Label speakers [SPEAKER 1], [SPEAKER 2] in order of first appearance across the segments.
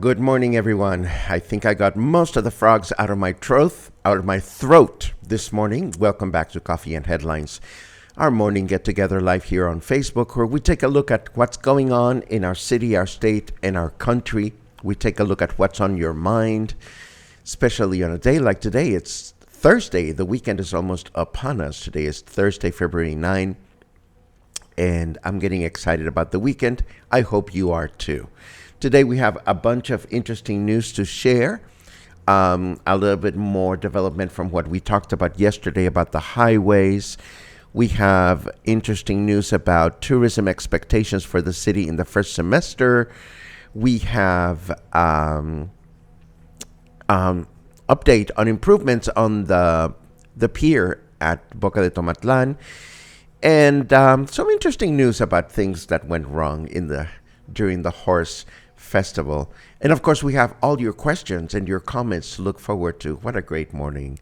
[SPEAKER 1] Good morning, everyone. I think I got most of the frogs out of my throat this morning. Welcome back to Coffee and Headlines, our morning get-together live here on Facebook, where we take a look at what's going on in our city, our state, and our country. We take a look at what's on your mind, especially on a day like today. It's Thursday. The weekend is almost upon us. Today is Thursday, February 9, and I'm getting excited about the weekend. I hope you are too. Today we have a bunch of interesting news to share, a little bit more development from what we talked about yesterday about the highways. We have interesting news about tourism expectations for the city in the first semester. We have update on improvements on the pier at Boca de Tomatlan, and some interesting news about things that went wrong during the horse festival. And of course, we have all your questions and your comments to look forward to. What a great morning.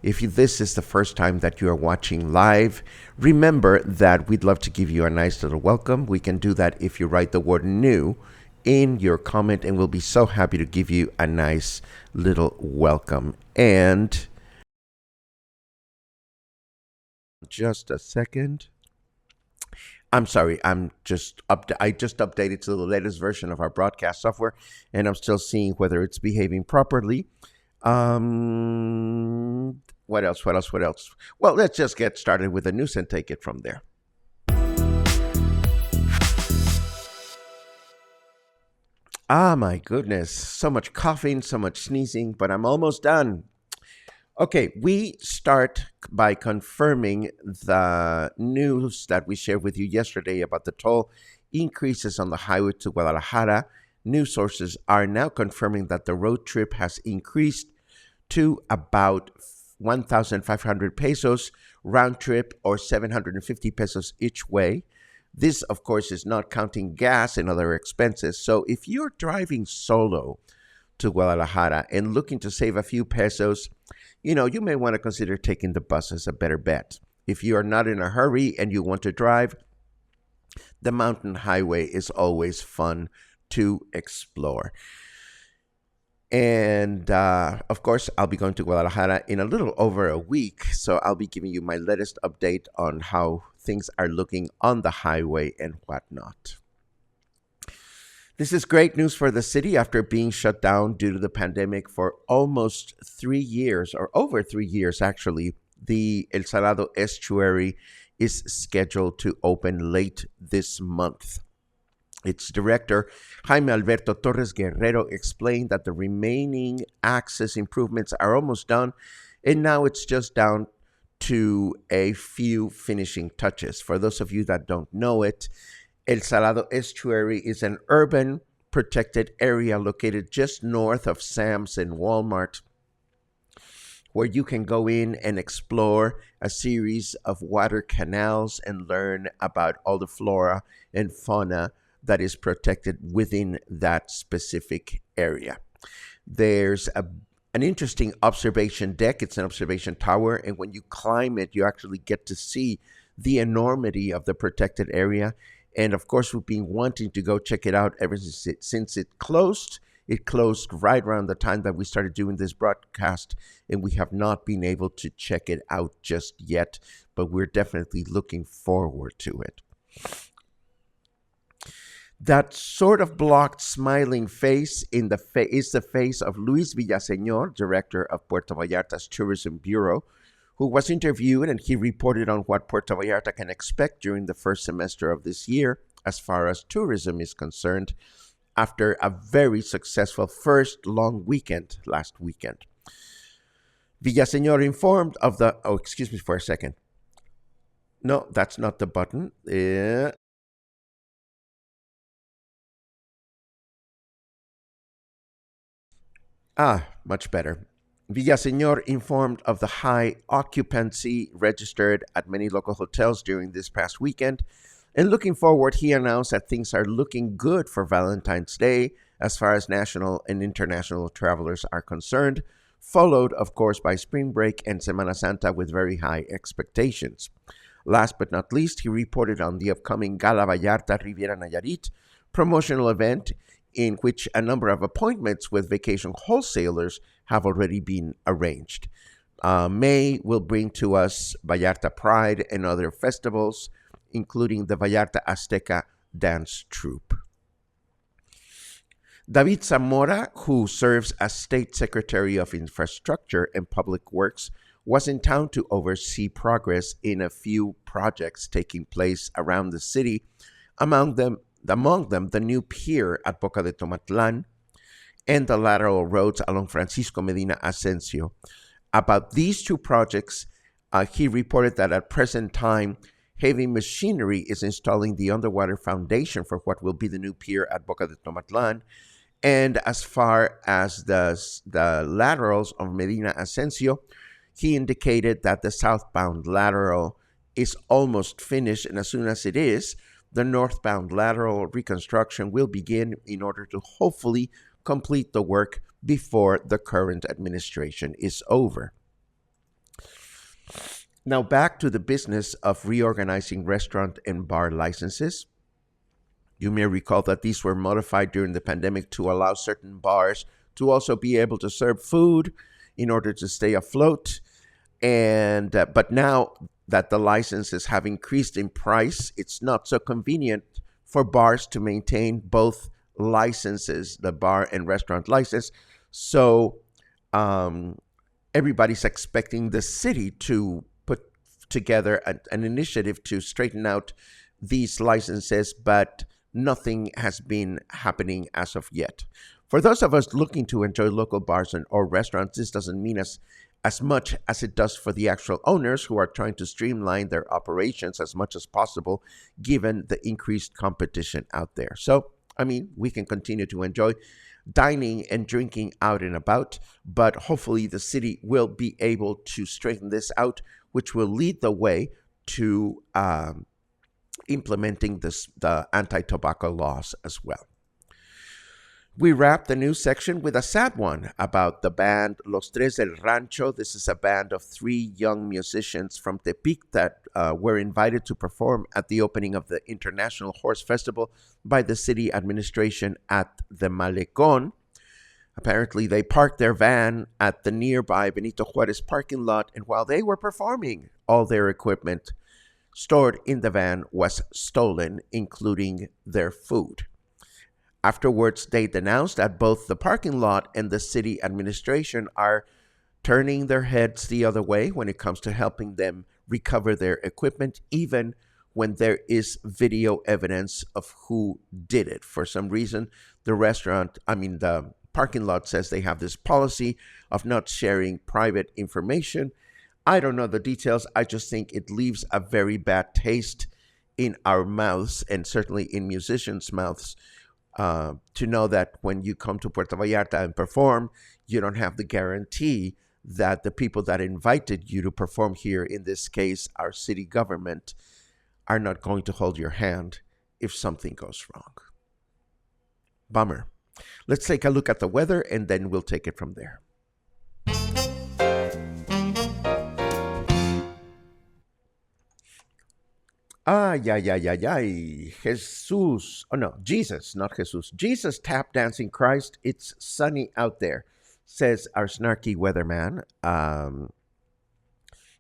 [SPEAKER 1] If this is the first time that you are watching live, remember that we'd love to give you a nice little welcome. We can do that if you write the word new in your comment, and we'll be so happy to give you a nice little welcome. And just a second. I'm sorry, I just updated to the latest version of our broadcast software, and I'm still seeing whether it's behaving properly. What else? Well, let's just get started with the news and take it from there. My goodness, so much coughing, so much sneezing, but I'm almost done. Okay, we start by confirming the news that we shared with you yesterday about the toll increases on the highway to Guadalajara. News sources are now confirming that the road trip has increased to about 1,500 pesos round trip, or 750 pesos each way. This, of course, is not counting gas and other expenses. So if you're driving solo to Guadalajara and looking to save a few pesos, you may want to consider taking the bus as a better bet. If you are not in a hurry and you want to drive, the mountain highway is always fun to explore. And of course, I'll be going to Guadalajara in a little over a week, so I'll be giving you my latest update on how things are looking on the highway and whatnot. This is great news for the city after being shut down due to the pandemic for almost 3 years, or over 3 years actually. The El Salado Estuary is scheduled to open late this month. Its director, Jaime Alberto Torres Guerrero, explained that the remaining access improvements are almost done, and now it's just down to a few finishing touches. For those of you that don't know it, El Salado Estuary is an urban protected area located just north of Sam's and Walmart, where you can go in and explore a series of water canals and learn about all the flora and fauna that is protected within that specific area. There's an interesting observation deck. It's an observation tower, and when you climb it, you actually get to see the enormity of the protected area. And of course, we've been wanting to go check it out ever since it closed. It closed right around the time that we started doing this broadcast, and we have not been able to check it out just yet, but we're definitely looking forward to it. That sort of blocked smiling face is the face of Luis Villaseñor, director of Puerto Vallarta's Tourism Bureau, who was interviewed, and he reported on what Puerto Vallarta can expect during the first semester of this year as far as tourism is concerned, after a very successful first long weekend last weekend. Villaseñor informed of the... Oh, excuse me for a second. No, that's not the button. Much better. Villaseñor informed of the high occupancy registered at many local hotels during this past weekend. And looking forward, he announced that things are looking good for Valentine's Day as far as national and international travelers are concerned, followed, of course, by spring break and Semana Santa with very high expectations. Last but not least, he reported on the upcoming Gala Vallarta Riviera Nayarit promotional event, in which a number of appointments with vacation wholesalers have already been arranged. May will bring to us Vallarta Pride and other festivals, including the Vallarta Azteca Dance Troupe. David Zamora, who serves as State Secretary of Infrastructure and Public Works, was in town to oversee progress in a few projects taking place around the city, among them the new pier at Boca de Tomatlan and the lateral roads along Francisco Medina Asensio. About these two projects, he reported that at present time, heavy machinery is installing the underwater foundation for what will be the new pier at Boca de Tomatlan. And as far as the laterals of Medina Asensio, he indicated that the southbound lateral is almost finished, and as soon as it is, the northbound lateral reconstruction will begin in order to hopefully complete the work before the current administration is over. Now back to the business of reorganizing restaurant and bar licenses. You may recall that these were modified during the pandemic to allow certain bars to also be able to serve food in order to stay afloat. And but now that the licenses have increased in price, it's not so convenient for bars to maintain both licenses, the bar and restaurant license. So everybody's expecting the city to put together an initiative to straighten out these licenses, but nothing has been happening as of yet. For those of us looking to enjoy local bars or restaurants, this doesn't mean as much as it does for the actual owners who are trying to streamline their operations as much as possible given the increased competition out there. So, I mean, we can continue to enjoy dining and drinking out and about, but hopefully the city will be able to straighten this out, which will lead the way to implementing the anti-tobacco laws as well. We wrap the news section with a sad one about the band Los Tres del Rancho. This is a band of 3 young musicians from Tepic that were invited to perform at the opening of the International Horse Festival by the city administration at the Malecón. Apparently, they parked their van at the nearby Benito Juárez parking lot, and while they were performing, all their equipment stored in the van was stolen, including their food. Afterwards, they denounced that both the parking lot and the city administration are turning their heads the other way when it comes to helping them recover their equipment, even when there is video evidence of who did it. For some reason, the parking lot says they have this policy of not sharing private information. I don't know the details. I just think it leaves a very bad taste in our mouths, and certainly in musicians' mouths, to know that when you come to Puerto Vallarta and perform, you don't have the guarantee that the people that invited you to perform here, in this case, our city government, are not going to hold your hand if something goes wrong. Bummer. Let's take a look at the weather and then we'll take it from there. Jesus. Oh, no, Jesus, not Jesus. Jesus tap dancing Christ. It's sunny out there, says our snarky weatherman.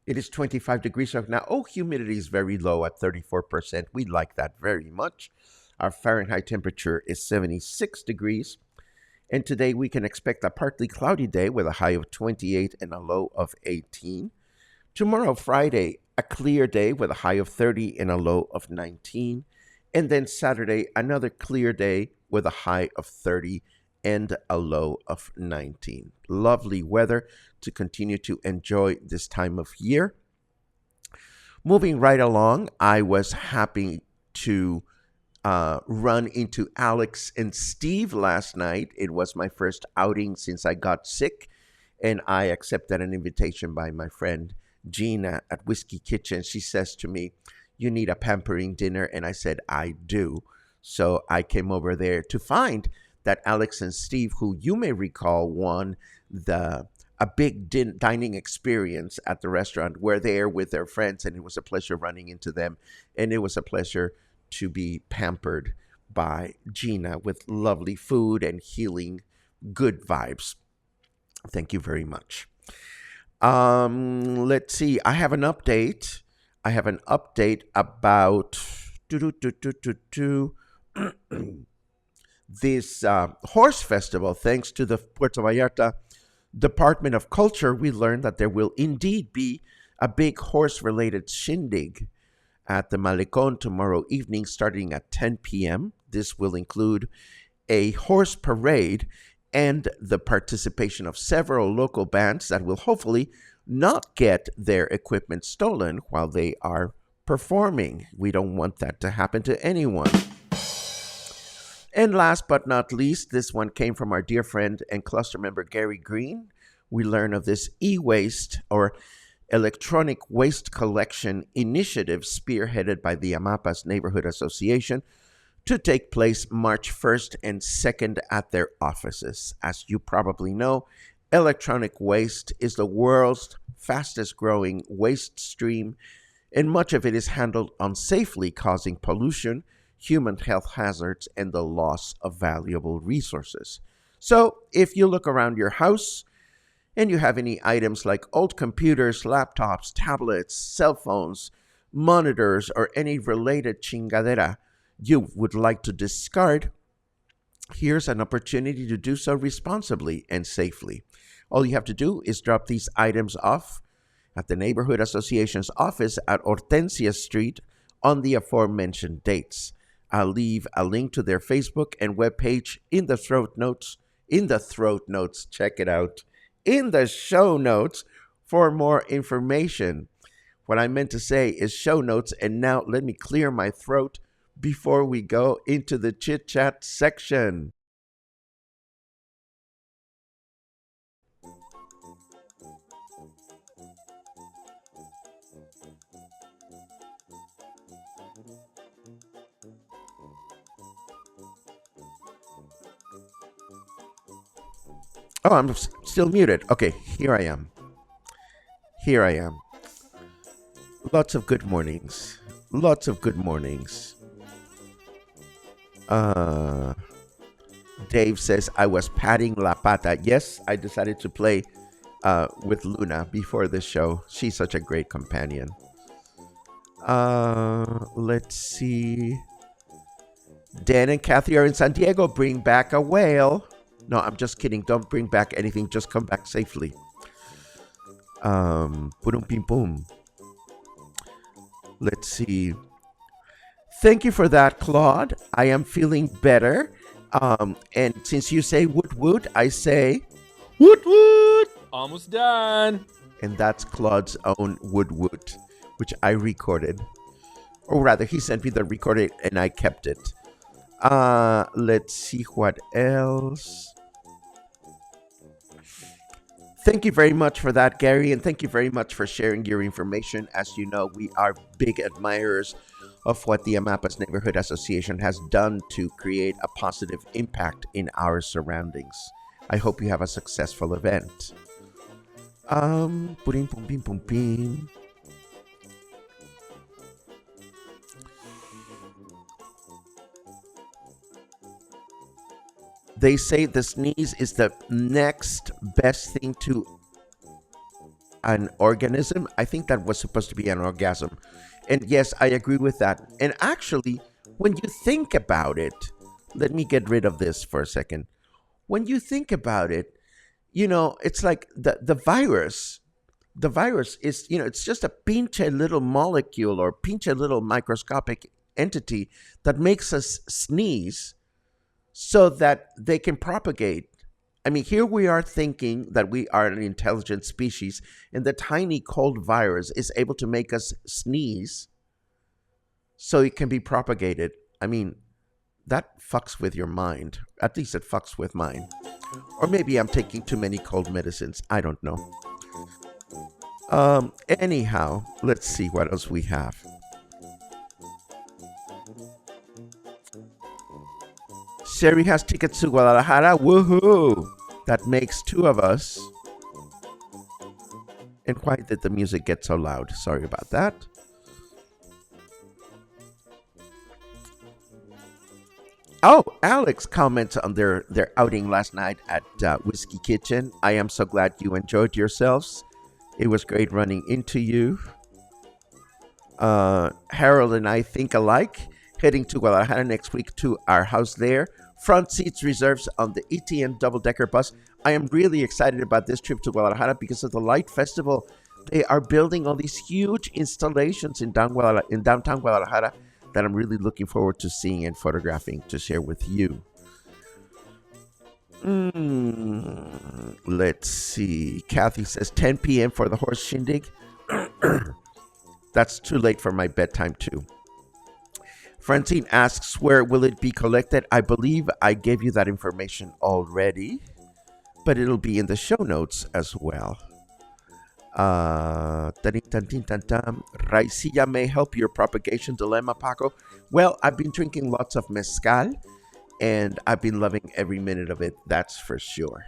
[SPEAKER 1] It is 25 degrees right now. Oh, humidity is very low at 34%. We like that very much. Our Fahrenheit temperature is 76 degrees. And today we can expect a partly cloudy day with a high of 28 and a low of 18. Tomorrow, Friday, a clear day with a high of 30 and a low of 19. And then Saturday, another clear day with a high of 30 and a low of 19. Lovely weather to continue to enjoy this time of year. Moving right along, I was happy to run into Alex and Steve last night. It was my first outing since I got sick, and I accepted an invitation by my friend Gina at Whiskey Kitchen. She says to me, "You need a pampering dinner," and I said, "I do." So I came over there to find that Alex and Steve, who you may recall won a big dining experience at the restaurant, were there with their friends, and it was a pleasure running into them, and it was a pleasure to be pampered by Gina with lovely food and healing good vibes. Thank you very much. Let's see. I have an update. About this horse festival. Thanks to the Puerto Vallarta Department of Culture, we learned that there will indeed be a big horse-related shindig at the Malecon tomorrow evening starting at 10 p.m. This will include a horse parade and the participation of several local bands that will hopefully not get their equipment stolen while they are performing. We don't want that to happen to anyone. And last but not least, this one came from our dear friend and cluster member Gary Green. We learn of this e-waste or electronic waste collection initiative spearheaded by the Amapas Neighborhood Association to take place March 1st and 2nd at their offices. As you probably know, electronic waste is the world's fastest growing waste stream, and much of it is handled unsafely, causing pollution, human health hazards, and the loss of valuable resources. So if you look around your house and you have any items like old computers, laptops, tablets, cell phones, monitors, or any related chingadera you would like to discard, here's an opportunity to do so responsibly and safely. All you have to do is drop these items off at the Neighborhood Association's office at Hortensia Street on the aforementioned dates. I'll leave a link to their Facebook and webpage in the throat notes. Check it out. In the show notes for more information. What I meant to say is show notes, and now let me clear my throat before we go into the chit-chat section. Oh, I'm still muted. Okay, here I am. Lots of good mornings. Dave says, I was patting La Pata. Yes, I decided to play with Luna before this show. She's such a great companion. Let's see. Dan and Kathy are in San Diego. Bring back a whale. No, I'm just kidding. Don't bring back anything. Just come back safely. Pum pim pum. Let's see. Thank you for that, Claude. I am feeling better. And since you say woot woot, I say woot woot.
[SPEAKER 2] Almost done.
[SPEAKER 1] And that's Claude's own woot woot, which I recorded. Or rather, he sent me the recording and I kept it. Let's see what else. Thank you very much for that, Gary, and thank you very much for sharing your information. As you know, we are big admirers of what the Amapas Neighborhood Association has done to create a positive impact in our surroundings. I hope you have a successful event. Pum, pum, pim, pum, pim. They say the sneeze is the next best thing to an organism. I think that was supposed to be an orgasm. And yes, I agree with that. And actually, when you think about it, let me get rid of this for a second. When you think about it, it's like the virus is, it's just a pinche little molecule or pinche little microscopic entity that makes us sneeze so that they can propagate. I mean, here we are thinking that we are an intelligent species, and the tiny cold virus is able to make us sneeze so it can be propagated. I mean, that fucks with your mind. At least it fucks with mine. Or maybe I'm taking too many cold medicines. I don't know. Anyhow, let's see what else we have. Sherry has tickets to Guadalajara. Woohoo! That makes two of us. And why did the music get so loud? Sorry about that. Oh, Alex comments on their outing last night at Whiskey Kitchen. I am so glad you enjoyed yourselves. It was great running into you. Harold and I think alike. Heading to Guadalajara next week to our house there. Front seats reserves on the ETN double-decker bus. I am really excited about this trip to Guadalajara because of the Light Festival. They are building all these huge installations in downtown Guadalajara that I'm really looking forward to seeing and photographing to share with you. Let's see. Kathy says 10 p.m. for the horse shindig. That's too late for my bedtime too. Francine asks, where will it be collected? I believe I gave you that information already, but it'll be in the show notes as well. Raicilla may help your propagation dilemma, Paco. Well, I've been drinking lots of mezcal, and I've been loving every minute of it, that's for sure.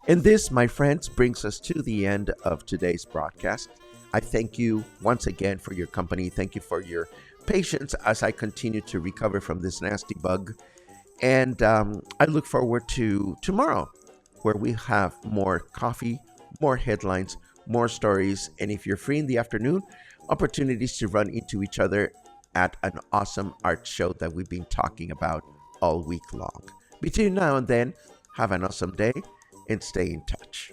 [SPEAKER 1] And this, my friends, brings us to the end of today's broadcast. I thank you once again for your company. Thank you for your patience as I continue to recover from this nasty bug. And I look forward to tomorrow, where we have more coffee, more headlines, more stories, and if you're free in the afternoon, opportunities to run into each other at an awesome art show that we've been talking about all week long. Between now and then, have an awesome day and stay in touch.